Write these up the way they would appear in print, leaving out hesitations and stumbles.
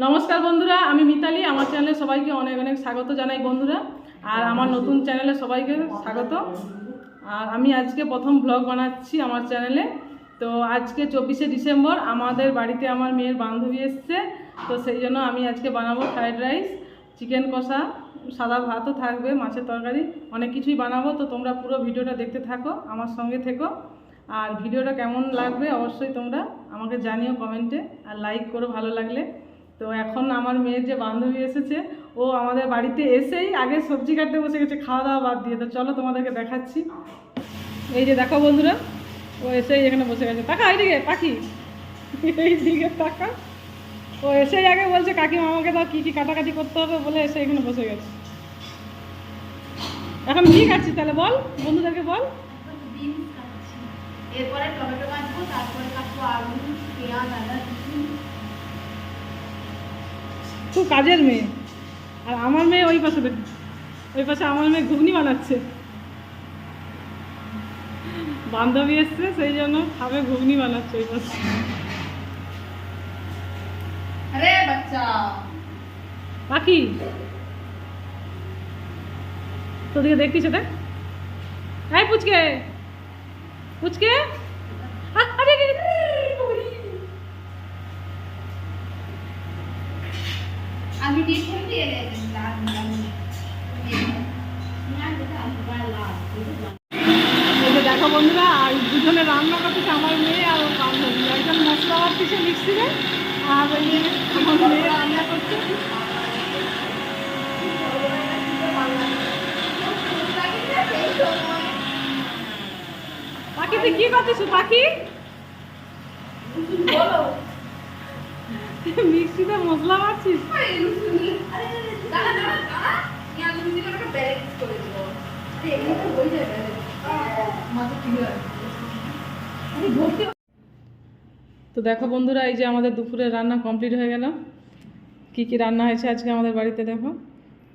নমস্কার বন্ধুরা, আমি মিতালি। আমার চ্যানেলে সবাইকে অনেক অনেক স্বাগত জানাই বন্ধুরা। আর আমার নতুন চ্যানেলে সবাইকে স্বাগত। আর আমি আজকে প্রথম ব্লগ বানাচ্ছি আমার চ্যানেলে। তো আজকে 24শে ডিসেম্বর, আমাদের বাড়িতে আমার মেয়ের বান্ধবী এসছে। তো সেই জন্য আমি আজকে বানাবো ফ্রাইড রাইস, চিকেন কষা, সাদা ভাতও থাকবে, মাছের তরকারি, অনেক কিছুই বানাবো। তো তোমরা পুরো ভিডিওটা দেখতে থাকো, আমার সঙ্গে থেকো। আর ভিডিওটা কেমন লাগবে অবশ্যই তোমরা আমাকে জানিও কমেন্টে, আর লাইক করো ভালো লাগলে। তো এখন আমার মেয়ের যে বান্ধবী এসেছে, ও আমাদের বাড়িতে এসেই আগে সবজি কাটতে বসে গেছে, খাওয়া দাওয়া বাদ দিয়ে। তো চলো তোমাদেরকে দেখাচ্ছি। এই যে দেখো বন্ধুরা, ও এসেই এখানে বসে গেছে। টাকা এইদিকে পাখি, এইদিকে টাকা। ও এসেই আগে বলছে কাকিমা আমাকে দাও, কী কী কাটাকাটি করতে হবে বলে এসে এখানে বসে গেছে। এখন কী কাটছিস তাহলে বল, বন্ধুদেরকে বল। এরপরে টমেটো কাটবো, তারপরে কাটবো আলু, পেঁয়াজ, আদা, রসুন। খুব কাজের মেয়ে। আর আমার মেয়ে ওই পাশে দেখি, ওই পাশে আমার মেয়ে ঘুগনি বানাচ্ছে। বান্ধবী এসছে সেই জন্য খাবে, ঘুগনি বানাচ্ছে ওই পাশে। আরে বাচ্চা পাখি, তোদিকে দেখতিস এটা? এই পুচকে, পুচকে, আরে আমি দিয়ে ফোন দিয়ে দেখো বন্ধুরা, আর দুজনে রান্না করতেছে, আমার মেয়ে আর ওর বান্ধবী। একজন মশলা বাড়তেছে মিক্সিতে, আর ওই আমার মেয়ে রান্না করছে। পাখি তুই কি করছিস পাখি? মিক্সিতে মশলা বাড়ছিস? তো দেখো বন্ধুরা, এই যে আমাদের দুপুরের রান্না কমপ্লিট হয়ে গেল। কি কি রান্না হয়েছে আজকে আমাদের বাড়িতে দেখো।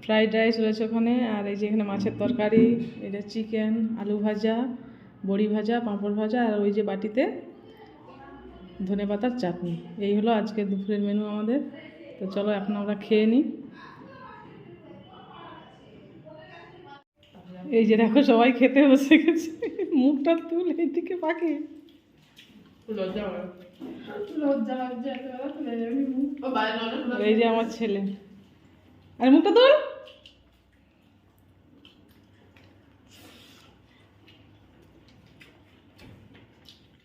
ফ্রাইড রাইস রয়েছে ওখানে, আর এই যে এখানে মাছের তরকারি, এটা চিকেন, আলু ভাজা, বড়ি ভাজা, পাঁপড় ভাজা, আর ওই যে বাটিতে ধনেপাতার চাটনি। এই হলো আজকে দুপুরের মেনু আমাদের। তো চলো এখন আমরা খেয়ে নিই। এই যে দেখো সবাই খেতে বসে গেছে। মুখটা তুল এইদিকে পাখি। এই যে আমার ছেলে, আরে মুখটা তুল।